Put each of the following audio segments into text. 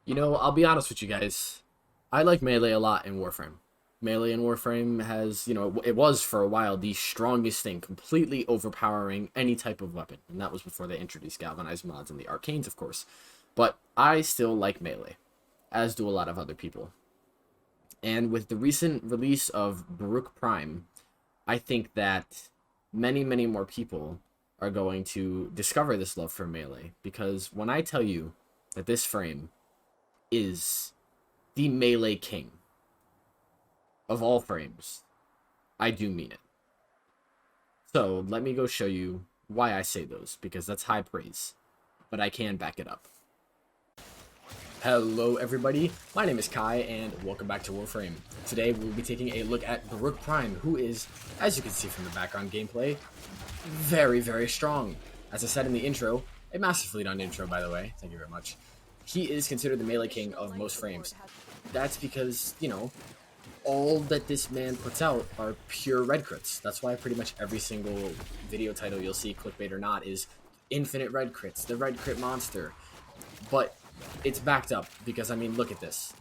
You know, I'll be honest with you guys. I like Melee a lot in Warframe. Melee in Warframe has, it was for a while the strongest thing, completely overpowering any type of weapon. And that was before they introduced galvanized mods and the arcanes, of course. But I still like Melee, as do a lot of other people. And with the recent release of Baruuk Prime, I think that many, many more people are going to discover this love for Melee. Because when I tell you that this frame is the Melee King of all frames, I do mean it. So let me go show you why I say those, because that's high praise, but I can back it up. Hello everybody, my name is Kai and welcome back to Warframe. Today we'll be taking a look at Baruuk Prime, who is, as you can see from the background gameplay, very, very strong. As I said in the intro, a massively done intro by the way, thank you very much. He is considered the Melee King of most frames. That's because, all that this man puts out are pure red crits. That's why pretty much every single video title you'll see, clickbait or not, is infinite red crits, the red crit monster. But it's backed up because, I mean, look at this.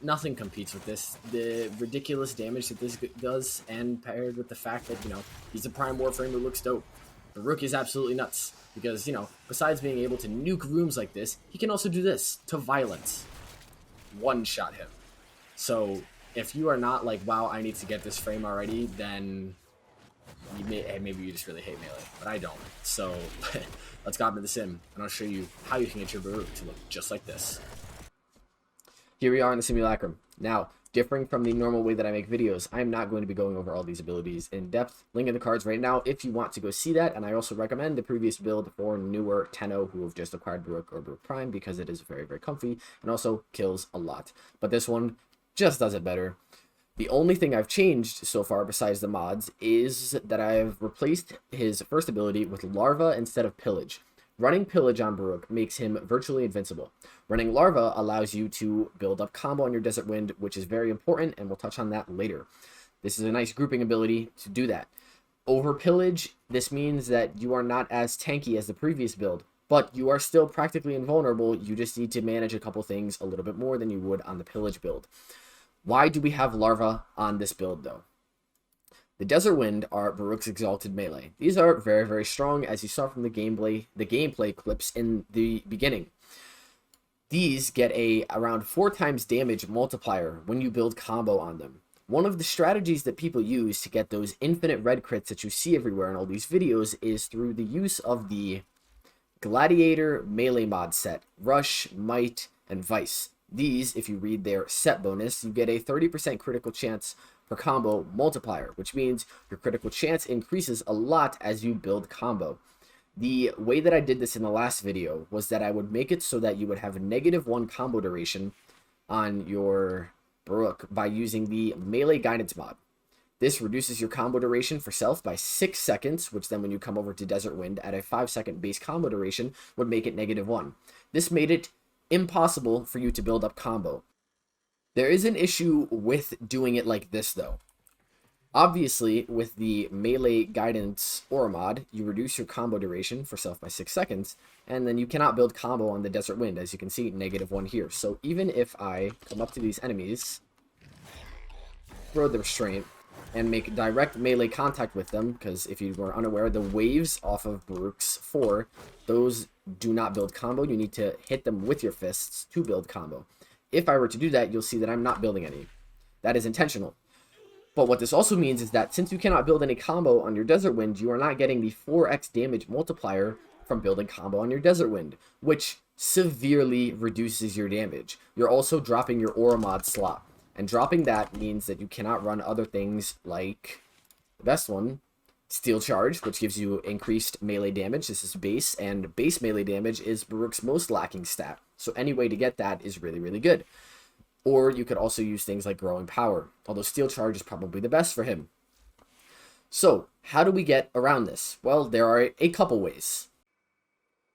Nothing competes with this. The ridiculous damage that this does, and paired with the fact that, he's a prime Warframe who looks dope. Baruuk is absolutely nuts because, besides being able to nuke rooms like this, he can also do this to violence. One-shot him. So if you are not like, wow, I need to get this frame already, then maybe you just really hate Melee, but I don't. So let's go into the sim, and I'll show you how you can get your Baruuk to look just like this. Here we are in the simulacrum. Now, differing from the normal way that I make videos, I am not going to be going over all these abilities in depth. Link in the cards right now if you want to go see that, and I also recommend the previous build for newer Tenno who have just acquired Baruuk or Baruuk Prime because it is very, very comfy and also kills a lot. But this one just does it better. The only thing I've changed so far besides the mods is that I've replaced his first ability with Larva instead of Pillage. Running Pillage on Baruuk makes him virtually invincible. Running Larva allows you to build up combo on your Desert Wind, which is very important, and we'll touch on that later. This is a nice grouping ability to do that. Over Pillage, this means that you are not as tanky as the previous build, but you are still practically invulnerable. You just need to manage a couple things a little bit more than you would on the Pillage build. Why do we have Larva on this build, though? The Desert Wind are Baruuk's exalted melee. These are very, very strong, as you saw from the gameplay clips in the beginning. These get around 4 times damage multiplier when you build combo on them. One of the strategies that people use to get those infinite red crits that you see everywhere in all these videos is through the use of the Gladiator melee mod set, Rush, Might, and Vice. These, if you read their set bonus, you get a 30% critical chance per combo multiplier, which means your critical chance increases a lot as you build combo. The way that I did this in the last video was that I would make it so that you would have a -1 combo duration on your Baruuk by using the melee guidance mod. This reduces your combo duration for self by 6 seconds, which then when you come over to Desert Wind at a 5-second base combo duration would make it -1. This made it impossible for you to build up combo. There is an issue with doing it like this though. Obviously, with the melee guidance aura mod, you reduce your combo duration for self by 6 seconds, and then you cannot build combo on the Desert Wind, as you can see, -1 here. So even if I come up to these enemies, throw the restraint, and make direct melee contact with them, because if you were unaware, the waves off of Baruuk's 4, those do not build combo. You need to hit them with your fists to build combo. If I were to do that, you'll see that I'm not building any. That is intentional. But what this also means is that since you cannot build any combo on your Desert Wind, you are not getting the 4x damage multiplier from building combo on your Desert Wind, which severely reduces your damage. You're also dropping your aura mod slot. And dropping that means that you cannot run other things like the best one, Steel Charge, which gives you increased melee damage. This is base, and base melee damage is Baruuk's most lacking stat. So any way to get that is really, really good. Or you could also use things like Growing Power, although Steel Charge is probably the best for him. So how do we get around this? Well, there are a couple ways.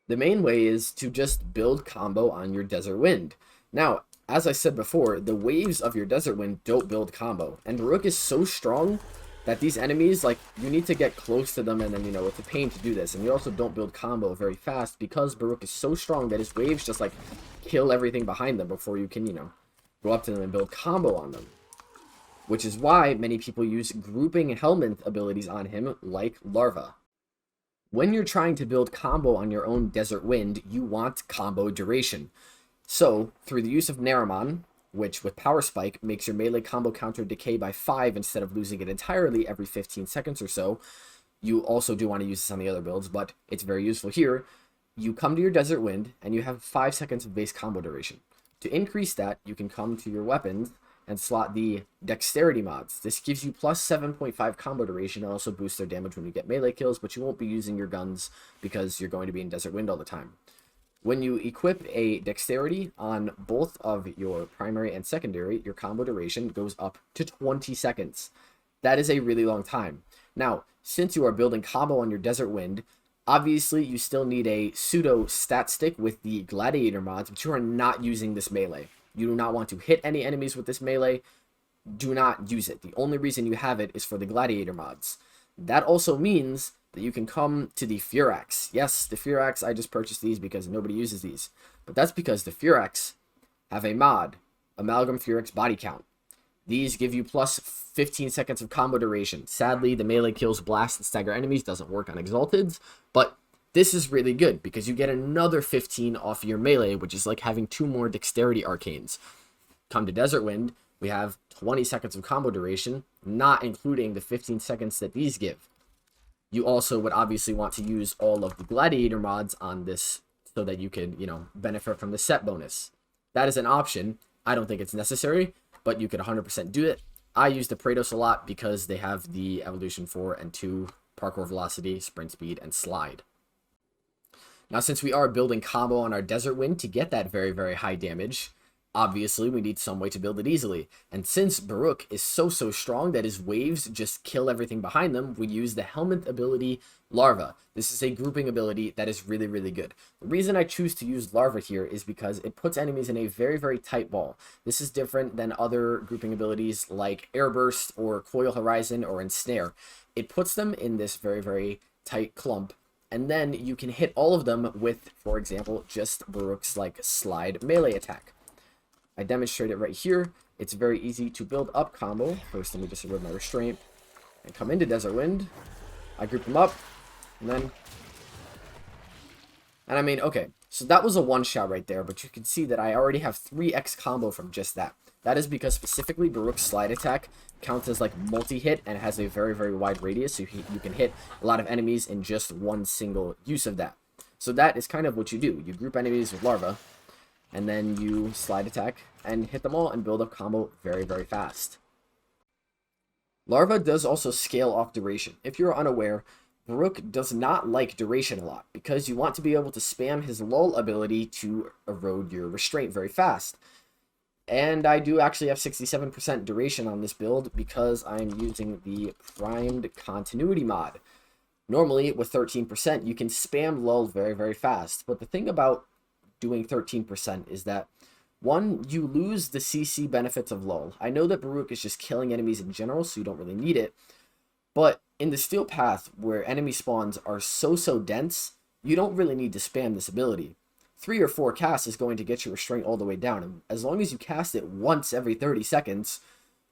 The main way is to just build combo on your Desert Wind. Now, as I said before, the waves of your Desert Wind don't build combo, and Baruuk is so strong that these enemies, like, you need to get close to them, and then, you know, it's a pain to do this. And you also don't build combo very fast because Baruuk is so strong that his waves just, like, kill everything behind them before you can, you know, go up to them and build combo on them. Which is why many people use grouping helmet abilities on him, like Larva. When you're trying to build combo on your own Desert Wind, you want combo duration. So, through the use of Naramon, which with Power Spike makes your melee combo counter decay by 5 instead of losing it entirely every 15 seconds or so, you also do want to use this on the other builds, but it's very useful here. You come to your Desert Wind, and you have 5 seconds of base combo duration. To increase that, you can come to your weapons and slot the Dexterity mods. This gives you plus 7.5 combo duration and also boosts their damage when you get melee kills, but you won't be using your guns because you're going to be in Desert Wind all the time. When you equip a Dexterity on both of your primary and secondary, your combo duration goes up to 20 seconds. That is a really long time. Now, since you are building combo on your Desert Wind, obviously you still need a pseudo stat stick with the Gladiator mods, but you are not using this melee. You do not want to hit any enemies with this melee. Do not use it. The only reason you have it is for the Gladiator mods. That also means that you can come to the Furax. Yes, the Furax, I just purchased these because nobody uses these. But that's because the Furax have a mod, Amalgam Furax Body Count. These give you plus 15 seconds of combo duration. Sadly, the melee kills, blast, and stagger enemies doesn't work on Exalteds, but this is really good because you get another 15 off your melee, which is like having 2 more Dexterity Arcanes. Come to Desert Wind, we have 20 seconds of combo duration, not including the 15 seconds that these give. You also would obviously want to use all of the Gladiator mods on this so that you could, you know, benefit from the set bonus. That is an option. I don't think it's necessary, but you could 100% do it. I use the Praetos a lot because they have the Evolution 4 and 2 Parkour Velocity, Sprint Speed, and Slide. Now, since we are building combo on our Desert Wind to get that very, very high damage, obviously we need some way to build it easily. And since Baruuk is so strong that his waves just kill everything behind them, we use the helmet ability Larva. This is a grouping ability that is really, really good. The reason I choose to use Larva here is because it puts enemies in a very, very tight ball. This is different than other grouping abilities like Airburst or Coil Horizon or Ensnare. It puts them in this very, very tight clump. And then you can hit all of them with, for example, just Baruuk's like slide melee attack. I demonstrate it right here. It's very easy to build up combo. First, let me just remove my restraint and come into Desert Wind. I group them up, and I mean, okay, so that was a one-shot right there, but you can see that I already have 3x combo from just that. That is because specifically Baruuk's slide attack counts as like multi-hit and has a very, very wide radius, so you can hit a lot of enemies in just one single use of that. So that is kind of what you do. You group enemies with Larva, and then you slide attack and hit them all and build up combo very, very fast. Larva does also scale off duration. If you're unaware, Baruuk does not like duration a lot because you want to be able to spam his lull ability to erode your restraint very fast. And I do actually have 67% duration on this build because I'm using the primed continuity mod. Normally, with 13%, you can spam lull very, very fast. But the thing about doing 13% is that, one, you lose the CC benefits of lull. I know that Baruuk is just killing enemies in general, so you don't really need it. But in the Steel Path, where enemy spawns are so dense, you don't really need to spam this ability. 3 or 4 casts is going to get your restraint all the way down. And as long as you cast it once every 30 seconds,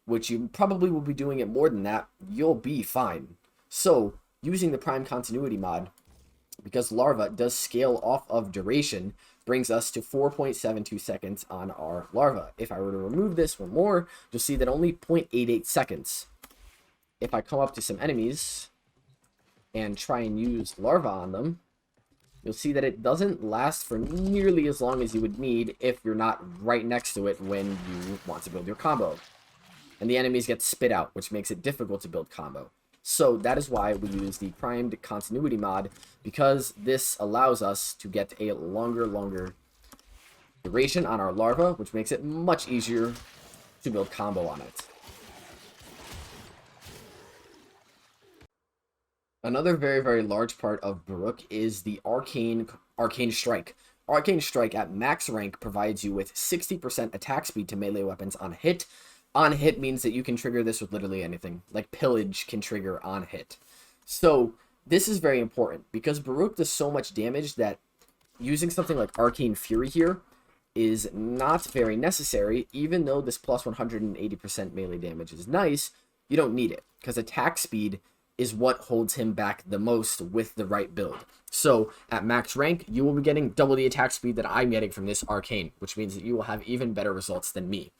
which you probably will be doing it more than that, you'll be fine. So, using the Prime Continuity mod, because Larva does scale off of duration, brings us to 4.72 seconds on our Larva. If I were to remove this one more, you'll see that only 0.88 seconds. If I come up to some enemies and try and use Larva on them, you'll see that it doesn't last for nearly as long as you would need if you're not right next to it when you want to build your combo. And the enemies get spit out, which makes it difficult to build combo. So that is why we use the primed continuity mod, because this allows us to get a longer duration on our Larva, which makes it much easier to build combo on it. Another very large part of Baruuk is the Arcane Strike. Arcane Strike at max rank provides you with 60% attack speed to melee weapons on hit, On hit means that you can trigger this with literally anything. Like Pillage can trigger on hit. So this is very important because Baruuk does so much damage that using something like Arcane Fury here is not very necessary. Even though this plus 180% melee damage is nice, you don't need it because attack speed is what holds him back the most with the right build. So at max rank, you will be getting double the attack speed that I'm getting from this Arcane, which means that you will have even better results than me.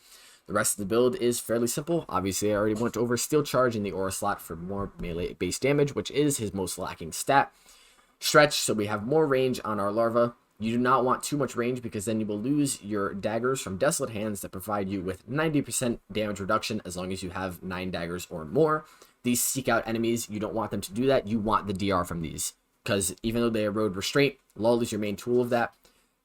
The rest of the build is fairly simple. Obviously, I already went over Steel Charge in the Aura slot for more melee base damage, which is his most lacking stat. Stretch, so we have more range on our Larva. You do not want too much range because then you will lose your daggers from Desolate Hands that provide you with 90% damage reduction as long as you have 9 daggers or more. These seek out enemies. You don't want them to do that. You want the DR from these because even though they erode Restraint, Lull is your main tool of that.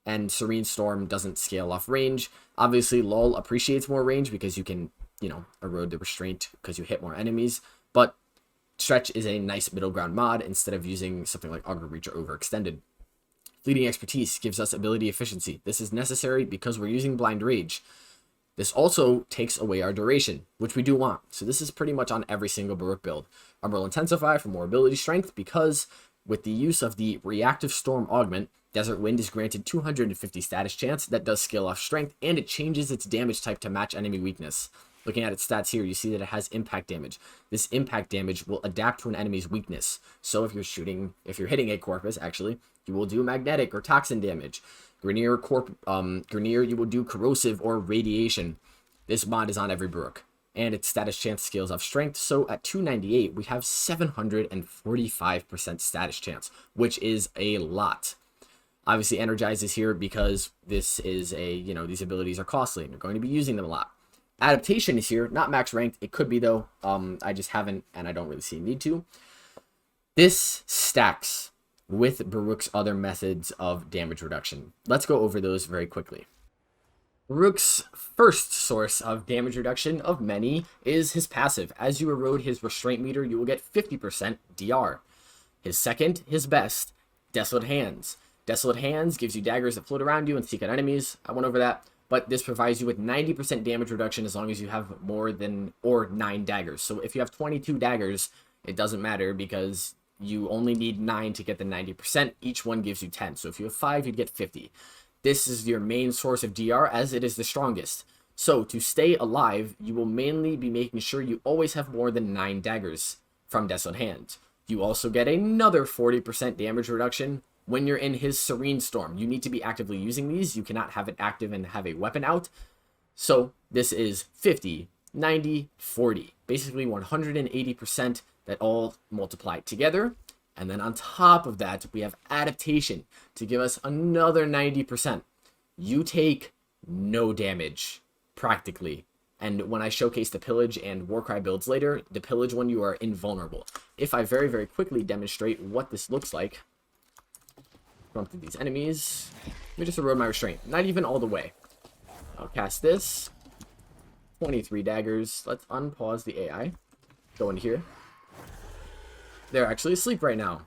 And Serene Storm doesn't scale off range. Obviously, Lull appreciates more range because you can, erode the Restraint because you hit more enemies. But Stretch is a nice middle ground mod instead of using something like Augur Reach or Overextended. Fleeting Expertise gives us ability efficiency. This is necessary because we're using Blind Rage. This also takes away our duration, which we do want. So this is pretty much on every single Baruuk build. Umbral Intensify for more ability strength because with the use of the Reactive Storm Augment, Desert Wind is granted 250 status chance. That does scale off strength, and it changes its damage type to match enemy weakness. Looking at its stats here, you see that it has impact damage. This impact damage will adapt to an enemy's weakness. So if you're hitting a Corpus, actually, you will do magnetic or toxin damage. Grineer, you will do corrosive or radiation. This mod is on every Baruuk, and its status chance scales off strength. So at 298, we have 745% status chance, which is a lot. Obviously, Energize is here because this is these abilities are costly and you're going to be using them a lot. Adaptation is here, not max ranked. It could be though. I just haven't, and I don't really see a need to. This stacks with Baruuk's other methods of damage reduction. Let's go over those very quickly. Baruuk's first source of damage reduction of many is his passive. As you erode his restraint meter, you will get 50% DR. His second, his best, Desolate Hands. Desolate Hands gives you daggers that float around you and seek out enemies. I went over that. But this provides you with 90% damage reduction as long as you have more than or 9 daggers. So if you have 22 daggers, it doesn't matter because you only need 9 to get the 90%. Each one gives you 10. So if you have 5, you'd get 50. This is your main source of DR as it is the strongest. So to stay alive, you will mainly be making sure you always have more than 9 daggers from Desolate Hands. You also get another 40% damage reduction when you're in his Serene Storm. You need to be actively using these. You cannot have it active and have a weapon out. So this is 50, 90, 40. Basically 180% that all multiply together. And then on top of that, we have Adaptation to give us another 90%. You take no damage, practically. And when I showcase the Pillage and Warcry builds later, the Pillage one, you are invulnerable. If I very, very quickly demonstrate what this looks like, run through these enemies. Let me just erode my restraint. Not even all the way. I'll cast this. 23 daggers. Let's unpause the AI. Go in here. They're actually asleep right now.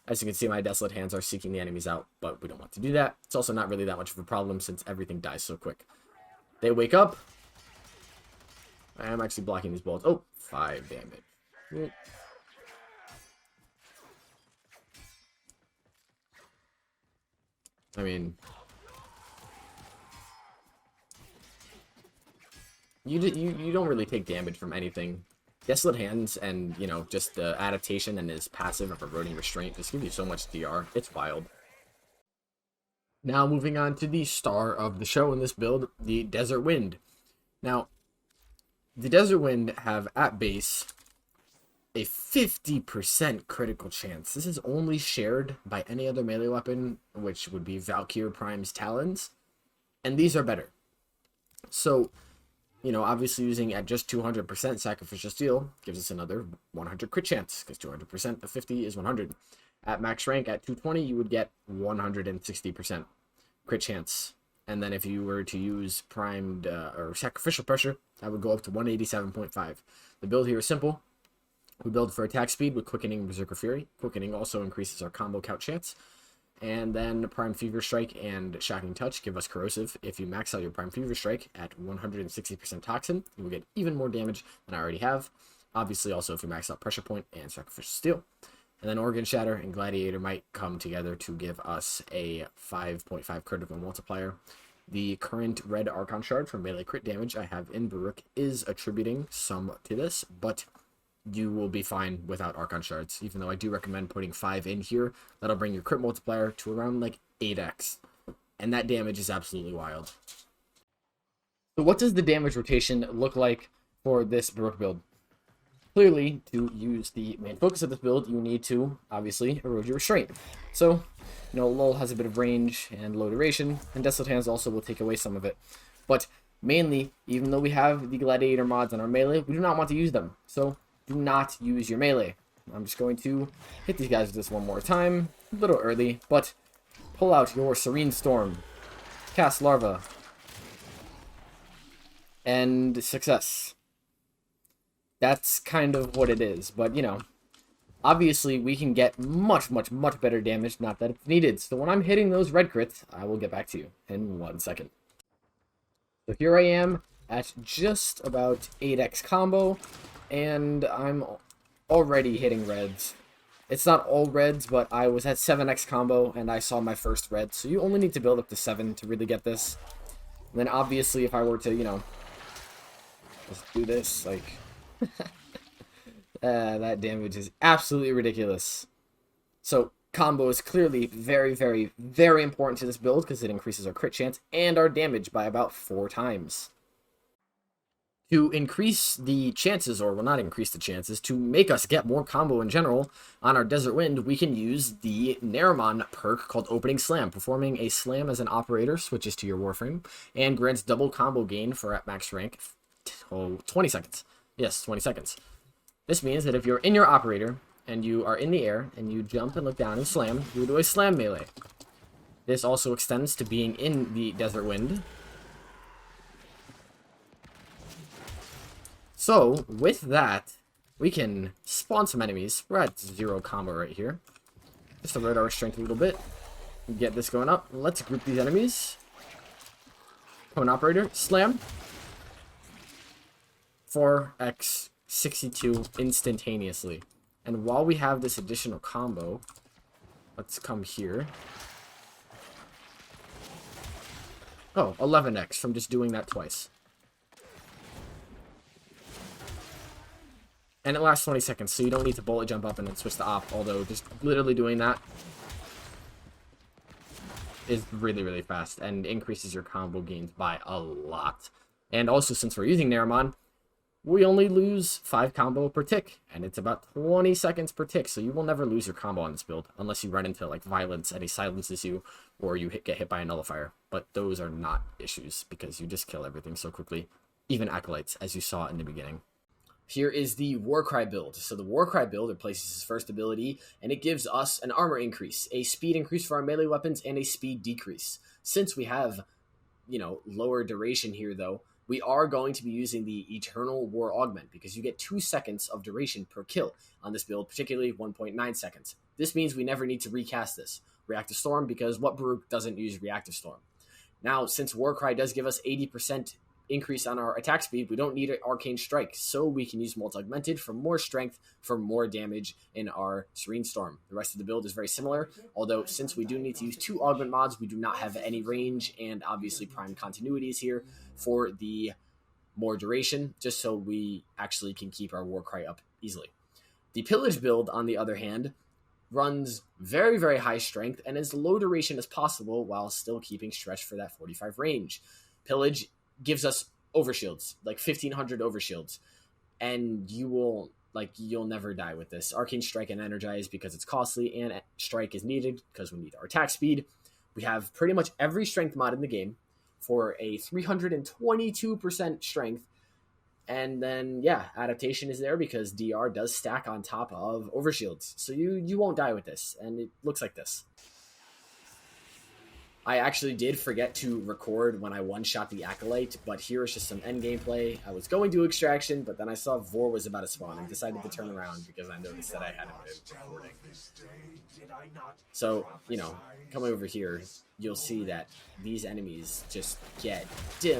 As you can see, my Desolate Hands are seeking the enemies out, but we don't want to do that. It's also not really that much of a problem since everything dies so quick. They wake up. I am actually blocking these bolts. Oh, 5 damage. I mean, you don't really take damage from anything. Desolate Hands and, just the adaptation and his passive of eroding restraint just give you so much DR. It's wild. Now moving on to the star of the show in this build, the Desert Wind. Now, the Desert Wind have at base a 50% critical chance. This is only shared by any other melee weapon, which would be Valkyr Prime's Talons, and these are better. So, obviously using at just 200% Sacrificial Steel gives us another 100 crit chance, because 200% of 50 is 100. At max rank, at 220, you would get 160% crit chance. And then if you were to use primed or Sacrificial Pressure, that would go up to 187.5. The build here is simple. We build for attack speed with Quickening Berserker Fury. Quickening also increases our combo count chance. And then Prime Fever Strike and Shocking Touch give us Corrosive. If you max out your Prime Fever Strike at 160% Toxin, you will get even more damage than I already have. Obviously, also if you max out Pressure Point and Sacrificial Steel. And then Organ Shatter and Gladiator might come together to give us a 5.5 critical multiplier. The current red Archon Shard for melee crit damage I have in Baruuk is attributing some to this, but you will be fine without Archon Shards, even though I do recommend putting 5 in here. That'll bring your crit multiplier to around like 8x, and that damage is absolutely wild. So what does the damage rotation look like for this Baruuk build? Clearly, to use the main focus of this build, you need to, obviously, erode your restraint. So, Lull has a bit of range and low duration, and Desolate Hands also will take away some of it. But, mainly, even though we have the Gladiator mods on our melee, we do not want to use them. So, do not use your melee. I'm just going to hit these guys with this one more time, a little early, but pull out your Serene Storm, cast Larva, and success. That's kind of what it is, but, obviously we can get much, much, much better damage, not that it's needed. So when I'm hitting those red crits, I will get back to you in 1 second. So here I am at just about 8x combo, and I'm already hitting reds. It's not all reds, but I was at 7x combo, and I saw my first red, so you only need to build up to 7 to really get this. And then obviously if I were to, just do this, like... that damage is absolutely ridiculous. So combo is clearly very, very, very important to this build because it increases our crit chance and our damage by about 4 times. To increase the chances, or well, not increase the chances, to make us get more combo in general on our Desert Wind, we can use the Naramon perk called Opening Slam. Performing a slam as an operator switches to your Warframe and grants double combo gain for at max rank 20 seconds. Yes, 20 seconds. This means that if you're in your operator and you are in the air and you jump and look down and slam, you will do a slam melee. This also extends to being in the Desert Wind. So, with that, we can spawn some enemies. We're at 0 combo right here. Just to load our strength a little bit. Get this going up. Let's group these enemies. Cone operator, slam. 4x 62 instantaneously. And while we have this additional combo, let's come here. Oh, 11x from just doing that twice. And it lasts 20 seconds, so you don't need to bullet jump up and then switch to op, although just literally doing that is really, really fast and increases your combo gains by a lot. And also, since we're using Naramon, we only lose 5 combo per tick, and it's about 20 seconds per tick, so you will never lose your combo on this build, unless you run into, like, violence and he silences you, or you get hit by a nullifier. But those are not issues, because you just kill everything so quickly, even Acolytes, as you saw in the beginning. Here is the Warcry build. So the Warcry build replaces his first ability, and it gives us an armor increase, a speed increase for our melee weapons, and a speed decrease. Since we have, lower duration here, though, we are going to be using the Eternal War Augment, because you get 2 seconds of duration per kill on this build, particularly 1.9 seconds. This means we never need to recast this. Reactive Storm, because what Baruuk doesn't use Reactive Storm? Now, since Warcry does give us 80% increase on our attack speed, we don't need an Arcane Strike, so we can use Multi-Augmented for more strength, for more damage in our Serene Storm. The rest of the build is very similar, although since we do need to use 2 augment mods, we do not have any range, and obviously Prime Continuity is here for the more duration, just so we actually can keep our Warcry up easily. The Pillage build, on the other hand, runs very, very high strength and as low duration as possible while still keeping stretch for that 45 range. Pillage gives us overshields, like 1500 overshields, and you'll never die with this. Arcane Strike and Energize because it's costly, and Strike is needed because we need our attack speed. We have pretty much every strength mod in the game for a 322% strength, and then Adaptation is there because DR does stack on top of overshields, so you won't die with this, and it looks like this. I actually did forget to record when I one-shot the Acolyte, but here is just some end gameplay. I was going to Extraction, but then I saw Vor was about to spawn and decided to turn around because I noticed that I hadn't been recording. So, you know, coming over here, you'll see that these enemies just get 2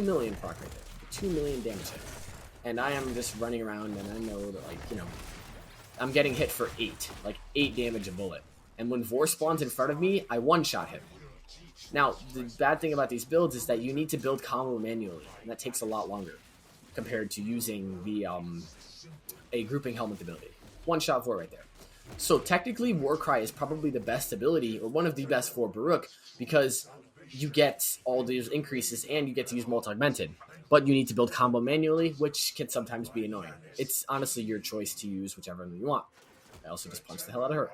million proc right there. 2 million damage hit. And I am just running around, and I know that, like, you know, I'm getting hit for 8. Like, 8 damage a bullet. And when Vor spawns in front of me, I one-shot him. Now, the bad thing about these builds is that you need to build combo manually, and that takes a lot longer compared to using the a grouping helmet ability. One-shot Vor right there. So technically, Warcry is probably the best ability, or one of the best for Baruuk, because you get all these increases and you get to use multi-augmented. But you need to build combo manually, which can sometimes be annoying. It's honestly your choice to use whichever one you want. I also just punched the hell out of her.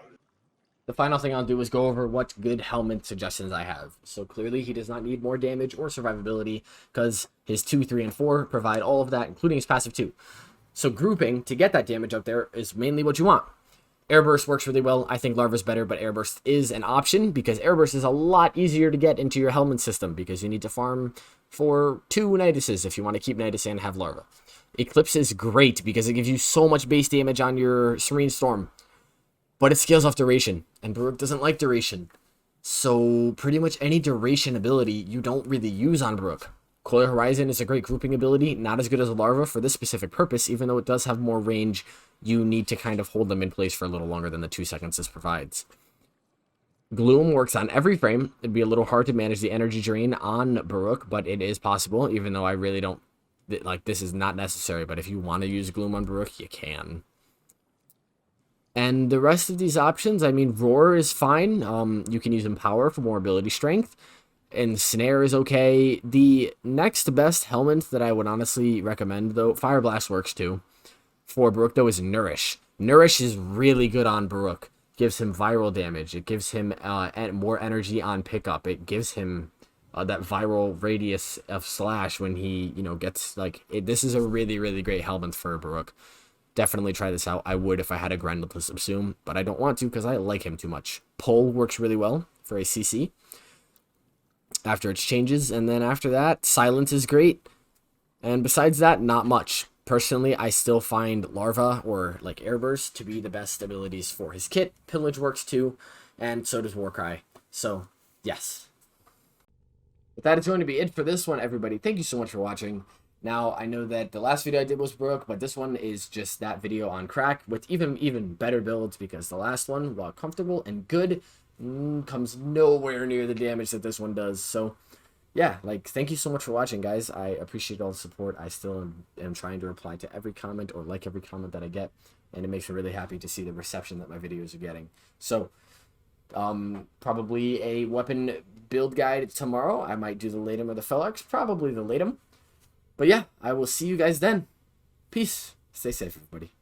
The final thing I'll do is go over what good helmet suggestions I have. So clearly he does not need more damage or survivability because his 2, 3, and 4 provide all of that, including his passive 2. So grouping to get that damage up there is mainly what you want. Airburst works really well. I think Larva's better, but Airburst is an option because Airburst is a lot easier to get into your helmet system because you need to farm for 2 Niduses if you want to keep Nidus and have Larva. Eclipse is great because it gives you so much base damage on your Serene Storm. But it scales off duration, and Baruuk doesn't like duration. So pretty much any duration ability you don't really use on Baruuk. Coil Horizon is a great grouping ability, not as good as a Larva for this specific purpose, even though it does have more range. You need to kind of hold them in place for a little longer than the 2 seconds this provides. Gloom works on every frame. It'd be a little hard to manage the energy drain on Baruuk, but it is possible, even though I really don't, like, this is not necessary, but if you want to use Gloom on Baruuk, you can. And the rest of these options, I mean, Roar is fine. You can use Empower for more ability strength. And Snare is okay. The next best helmet that I would honestly recommend, though, Fire Blast works too, for Baruuk, though, is Nourish. Nourish is really good on Baruuk. Gives him viral damage. It gives him more energy on pickup. It gives him that viral radius of slash when he, you know, gets, like, this is a really, really great helmet for Baruuk. Definitely try this out. I would if I had a Grendel to subsume, but I don't want to because I like him too much. Pull works really well for a CC after its changes, and then after that, Silence is great. And besides that, not much. Personally, I still find Larva or like Airburst to be the best abilities for his kit. Pillage works too, and so does Warcry. So, yes. But that is going to be it for this one, everybody. Thank you so much for watching. Now, I know that the last video I did was Baruuk, but this one is just that video on crack with even better builds because the last one, while comfortable and good, comes nowhere near the damage that this one does. So, yeah, like, thank you so much for watching, guys. I appreciate all the support. I still am trying to reply to every comment or like every comment that I get, and it makes me really happy to see the reception that my videos are getting. So, probably a weapon build guide tomorrow. I might do the Latum or the Felarx, probably the Latum. But yeah, I will see you guys then. Peace. Stay safe, everybody.